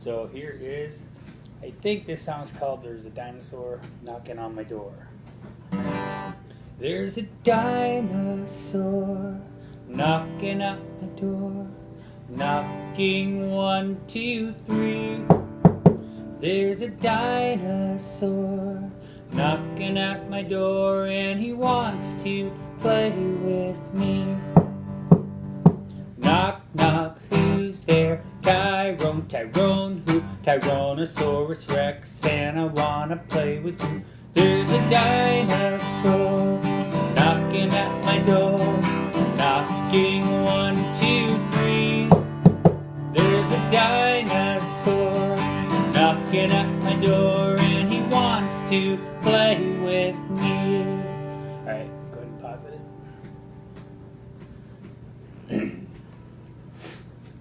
So here is, I think this song's called There's a Dinosaur Knocking on My Door. There's a dinosaur knocking at my door, knocking 1, 2, 3. There's a dinosaur knocking at my door, and he wants to play with me. Knock, knock, who's there? Tyrone, Tyrone, who? Tyrannosaurus Rex, and I wanna play with you. There's a dinosaur knocking at my door, knocking 1, 2, 3. There's a dinosaur knocking at my door, and he wants to